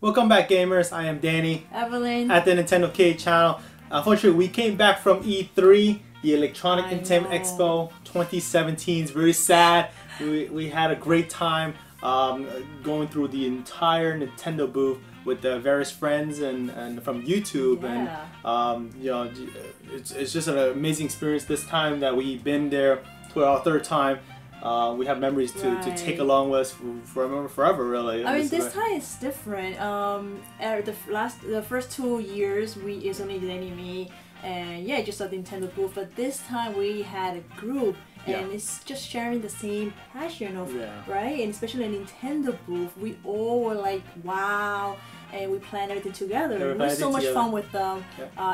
Welcome back, gamers. I am Danny, Evelyn, at the NintendoCade channel. Unfortunately, we came back from E3, the Electronic Entertainment Expo 2017. It's very sad. We had a great time going through the entire Nintendo booth with the various friends and from YouTube, and you know, it's just an amazing experience this time that we've been there for our third time. We have memories to take along with us forever, really. I mean, this time is different. The first 2 years it's only Danny and me, and yeah, just at the Nintendo booth. But this time we had a group, and it's just sharing the same passion of right, and especially the Nintendo booth. We all were like, wow. And we plan everything together. It was so much fun with them.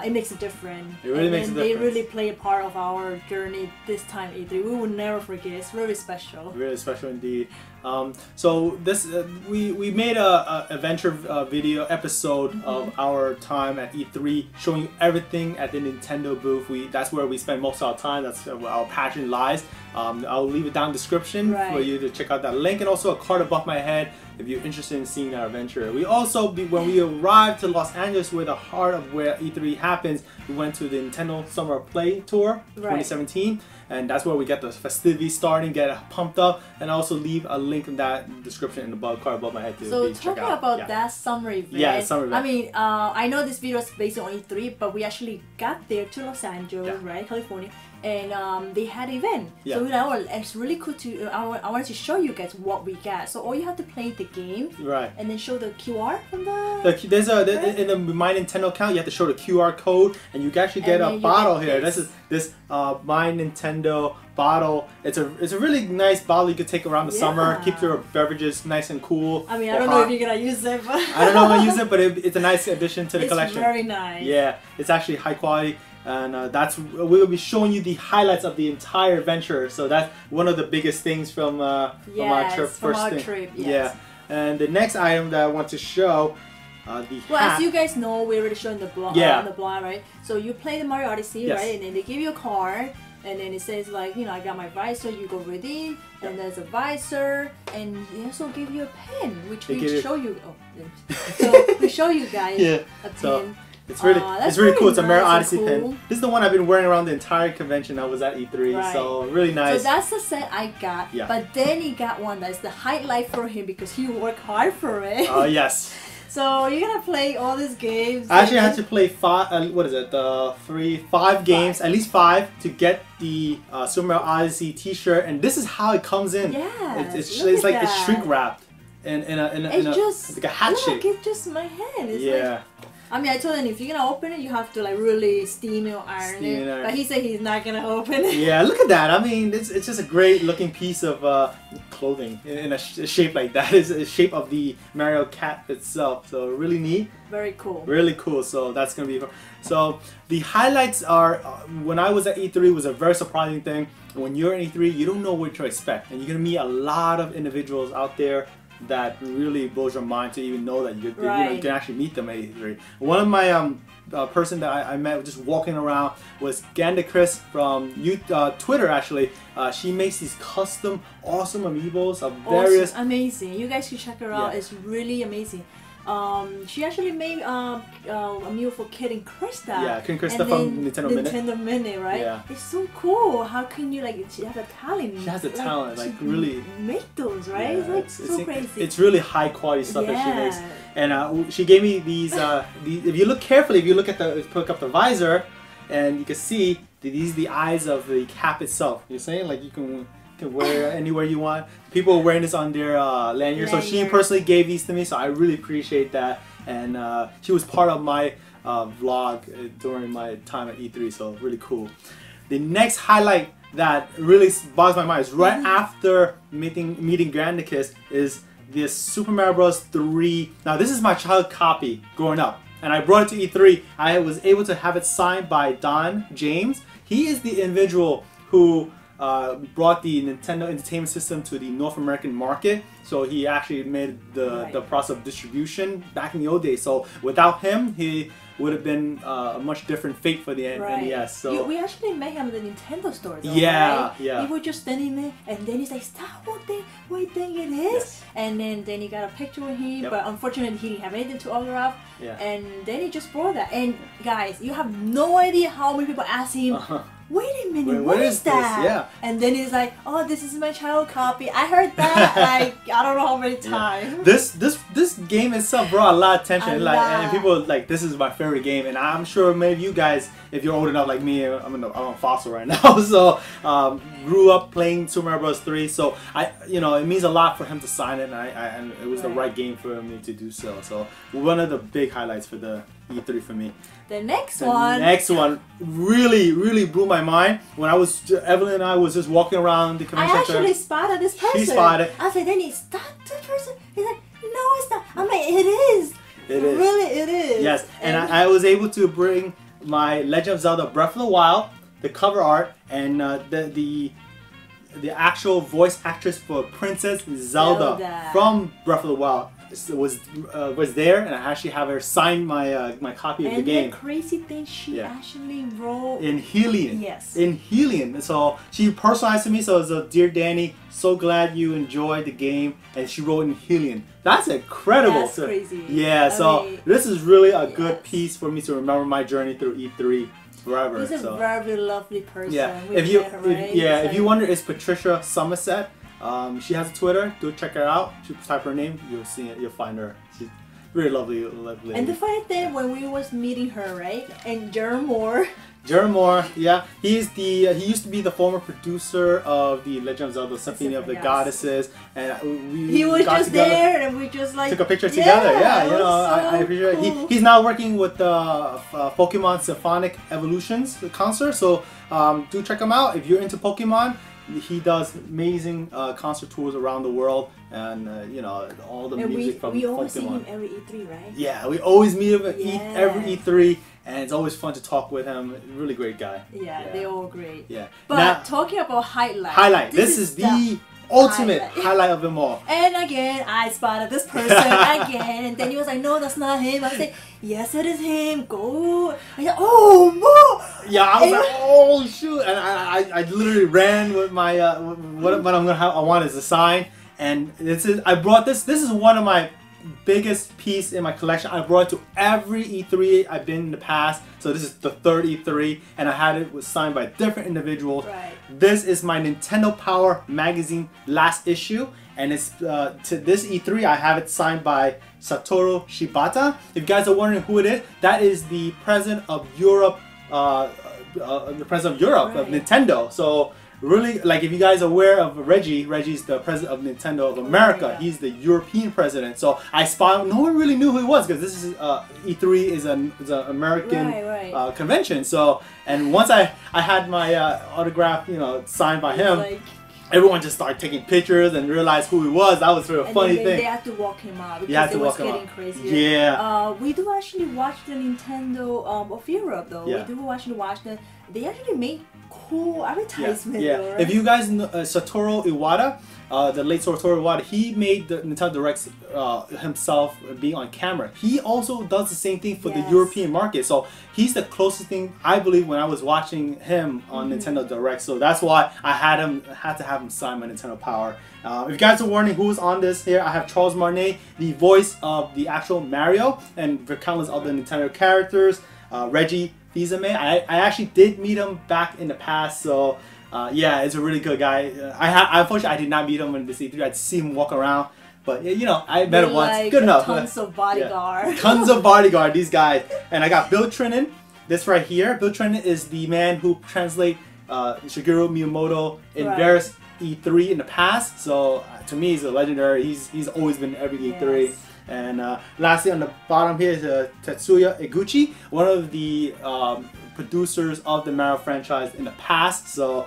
It makes a difference. It really makes a difference. They really play a part of our journey this time, E3. We will never forget. It's really special. Really special indeed. So this we made a adventure video episode of our time at E3, showing you everything at the Nintendo booth. That's where we spend most of our time. That's where our passion lies. I'll leave it down in the description for you to check out that link, and also a card above my head if you're interested in seeing our adventure. We also, when we arrived to Los Angeles, where the heart of where E3 happens, we went to the Nintendo Summer Play Tour 2017, and that's where we get the festivities starting, get pumped up, and also leave a link in that description in the card above my head to check out. So talking about that summer event, the summer event. I mean, I know this video is based on E3, but we actually got there to Los Angeles, right, California, and they had an event. So we like, oh, it's really cool to. I wanted to show you guys what we got. So all you have to play the game, and then show the QR from there's in the My Nintendo account. You have to show the QR code, and you can actually get a bottle here. This is My Nintendo bottle. It's a really nice bottle you could take around the summer. Keep your beverages nice and cool. I mean, I don't know if you're gonna use it, but I don't know if I use it, but it's a nice addition to the collection. It's very nice. Yeah, it's actually high quality. And we will be showing you the highlights of the entire adventure. So that's one of the biggest things from our trip. Yeah, and the next item that I want to show, as you guys know, we already showed in the blog, on the blog, right? So you play the Mario Odyssey, right? And then they give you a card, and then it says like, you know, I got my visor. You go redeem, and there's a visor, and they also give you a pen, which we show you. So we show you guys a pen. It's really cool. It's a Mario Odyssey pen. This is the one I've been wearing around the entire convention. I was at E3, so really nice. So that's the set I got. But then he got one that's the highlight for him because he worked hard for it. Oh yes. So you're gonna play all these games. I actually had to play five. What is it? Five games, at least 5, to get the Super Mario Odyssey T-shirt. And this is how it comes in. Yeah. It's like it's shrink wrapped in like a hat shape. It's just my hand. It's I mean, I told him if you're gonna open it, you have to like really steam it or iron it. But he said he's not gonna open it. Yeah, look at that. I mean, it's just a great looking piece of clothing in a shape like that. It's a shape of the Mario cat itself. So really neat. Very cool. Really cool. So that's gonna be. So the highlights are when I was at E3, it was a very surprising thing. When you're at E3, you don't know what to expect, and you're gonna meet a lot of individuals out there that really blows your mind to even know that you can actually meet them at E3. One of my person that I met just walking around was Ganda Chris from Twitter. Actually, she makes these custom awesome amiibos of various. Amazing! You guys should check her out. It's really amazing. She actually made a meal for Kid and Krista. Yeah, Kid and Krista from Nintendo Minute, right? Yeah. It's so cool. How can you she has a talent? She has a talent, like really make those, right? Yeah, it's so crazy. It's really high quality stuff that she makes. And she gave me these. If you look carefully, if you look at pick up the visor, and you can see these are the eyes of the cap itself. You're saying like you can wear it anywhere you want. People are wearing this on their lanyard. So she personally gave these to me, so I really appreciate that. And she was part of my vlog during my time at E3, so really cool. The next highlight that really bogs my mind is right after meeting Grandicus is this Super Mario Bros. 3. Now this is my child copy growing up, and I brought it to E3. I was able to have it signed by Don James. He is the individual who brought the Nintendo Entertainment System to the North American market. So he actually made the process of distribution back in the old days. So without him, would have been a much different fate for the NES. So we actually met him at the Nintendo store, though, yeah, right? yeah. We were just standing there, and then he's like, "Stop! What do you think it is?" Yes. And then he got a picture with him, Yep. but unfortunately he didn't have anything to autograph. Yeah. And then he just brought that. And guys, you have no idea how many people asked him. Wait a minute, what is that? This? Yeah. And then he's like, "Oh, this is my child copy. I heard that like I don't know how many times." This game itself brought a lot of attention. And people like, this is my favorite game, and I'm sure many of you guys, if you're old enough like me, I'm a fossil right now, so grew up playing Super Mario Bros. 3. So it means a lot for him to sign it, and it was the right game for me to do so. So one of the big highlights for the E3 for me. The next one really, really blew my mind. When Evelyn and I was just walking around the convention center. I actually spotted this person. She spotted. I said, Danny, is that the person? He's like, no, it's not. I'm like, it is. It is. Really, it is. Yes, and I was able to bring my Legend of Zelda Breath of the Wild, the cover art, and the actual voice actress for Princess Zelda from Breath of the Wild was there, and I actually have her sign my copy of the game. And the crazy thing, she actually wrote in Hylian. Yes. In Hylian. So she personalized to me. So it was "Dear Danny, so glad you enjoyed the game," and she wrote in Hylian. That's incredible. That's crazy. Yeah. So this is really a good piece for me to remember my journey through E3 forever. He's a very lovely person. Yeah. If you wonder, it's Patricia Summerset. She has a Twitter. Go check her out. Just type her name. You'll see it. You'll find her. She's really lovely. And the funny thing, when we was meeting her, right? And Jeremy Moore. Jeremy Moore, yeah, he used to be the former producer of the Legend of Zelda Symphony of the Goddesses, and he was just there, and we just like took a picture together. Yeah, I appreciate it. He's now working with the Pokemon Symphonic Evolutions concert, so do check him out if you're into Pokemon. He does amazing concert tours around the world, and all the music from Pokemon. We always see him every E3, right? Yeah, we always meet him at every E3, and it's always fun to talk with him. Really great guy. Yeah, they're all great. Yeah. But now, talking about highlight. This is the ultimate highlight of them all. And again, I spotted this person again, and then he was like, "No, that's not him." I said, "Yes, it is him. Go." I said, "Oh, Mo!" Yeah, I was like, "Oh shoot!" And I literally ran with my what I'm gonna have. I want is a sign, and I brought this. This is one of my biggest piece in my collection. I brought it to every E3 I've been in the past. So this is the third E3, and I had it signed by different individuals. Right. This is my Nintendo Power magazine last issue, and it's to this E3 I have it signed by Satoru Shibata. If you guys are wondering who it is, that is the president of Europe, of Nintendo. So really, like, if you guys are aware of Reggie's the president of Nintendo of America. He's the European president. So I spotted. No one really knew who he was because this is E3 is an American convention. So, and once I had my autograph, signed by him. Everyone just started taking pictures and realized who he was. That was a funny thing. They had to walk him out because it was getting crazier. Yeah. We do actually watch the Nintendo of Europe though. Yeah. We do actually watch the. They actually make cool advertisements. Yeah. Though, right? If you guys know Satoru Iwata, the late Satoru Iwata, he made the Nintendo Directs himself being on camera. He also does the same thing for the European market. So he's the closest thing I believe when I was watching him on Nintendo Direct. So that's why I had to have him sign my Nintendo Power. If you guys are wondering who's on this here, I have Charles Martinet, the voice of the actual Mario, and for countless other Nintendo characters. Reggie Fils-Aimé, I actually did meet him back in the past, so yeah, it's a really good guy. Unfortunately, I did not meet him in the E3. I'd see him walk around, but I met him once. Good enough. Tons of bodyguard. Yeah. Tons of bodyguard, these guys. And I got Bill Trinan, this right here. Bill Trinan is the man who translate Shigeru Miyamoto in various E3 in the past. So to me, he's a legendary. He's always been every E3. Yes. And lastly, on the bottom here is Tetsuya Eguchi, one of the producers of the Mario franchise in the past. So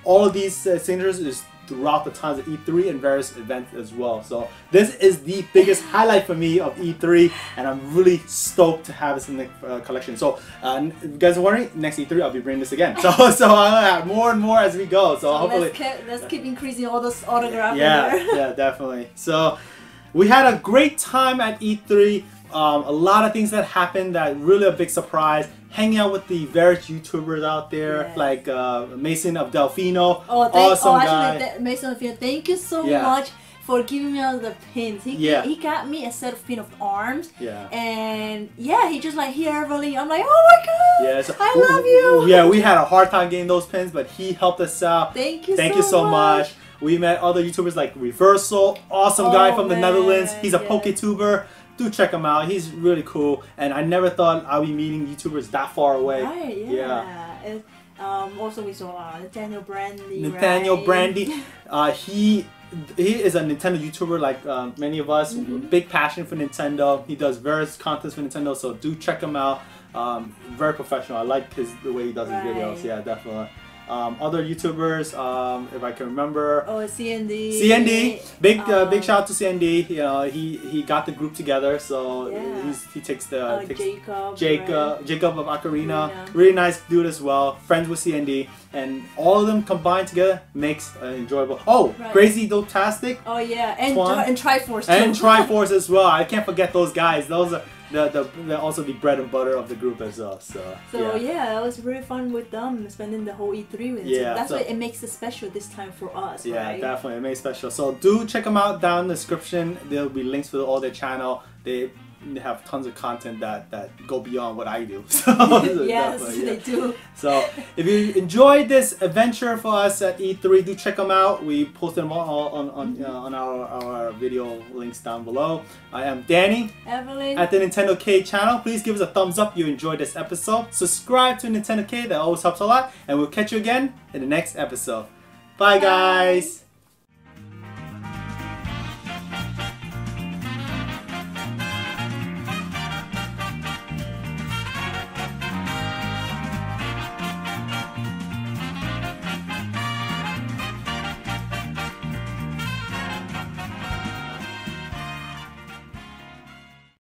all of these signatures is throughout the times of E3 and various events as well. So this is the biggest highlight for me of E3, and I'm really stoked to have this in the collection. So if you guys are wondering, next E3 I'll be bringing this again. So I'm gonna have more and more as we go. So hopefully let's keep increasing all those autographs. Yeah, definitely. So we had a great time at E3. a lot of things that happened that really a big surprise. Hanging out with the various YouTubers out there, like Mason of Delfino. Awesome guy. Mason of Delfino, thank you so much for giving me all the pins. He got me a set of pin of arms. And he just like, here, Evelyn. I'm like, oh my god. So, I love you. Yeah, we had a hard time getting those pins, but he helped us out. Thank you so much. We met other YouTubers like Reversal, awesome guy from the Netherlands. He's a PokeTuber. Do check him out. He's really cool. And I never thought I'd be meeting YouTubers that far away. Right, And, also we saw Nathaniel Brandy. Brandy. He is a Nintendo YouTuber like many of us. Big passion for Nintendo. He does various contests for Nintendo, so do check him out. Very professional. I like the way he does his videos. Yeah, definitely. Other YouTubers, if I can remember. CND. Big shout out to CND. You know, he got the group together, so he takes the Jacob of Ocarina. Really nice dude as well. Friends with CND, and all of them combined together makes an enjoyable. Crazy Dotastic. And Triforce too. And Triforce as well. I can't forget those guys. Those are they're also the bread and butter of the group as well. So it was really fun with them, spending the whole E3 with them. That's why it makes it special this time for us. Yeah, definitely, it makes it special. So do check them out down in the description. There will be links for all their channel. They have tons of content that go beyond what I do. So, they do. So if you enjoyed this adventure for us at E3, do check them out. We posted them all on our video links down below. I am Danny, Evelyn, at the NintendoCade channel. Please give us a thumbs up if you enjoyed this episode. Subscribe to NintendoCade, that always helps a lot. And we'll catch you again in the next episode. Bye guys!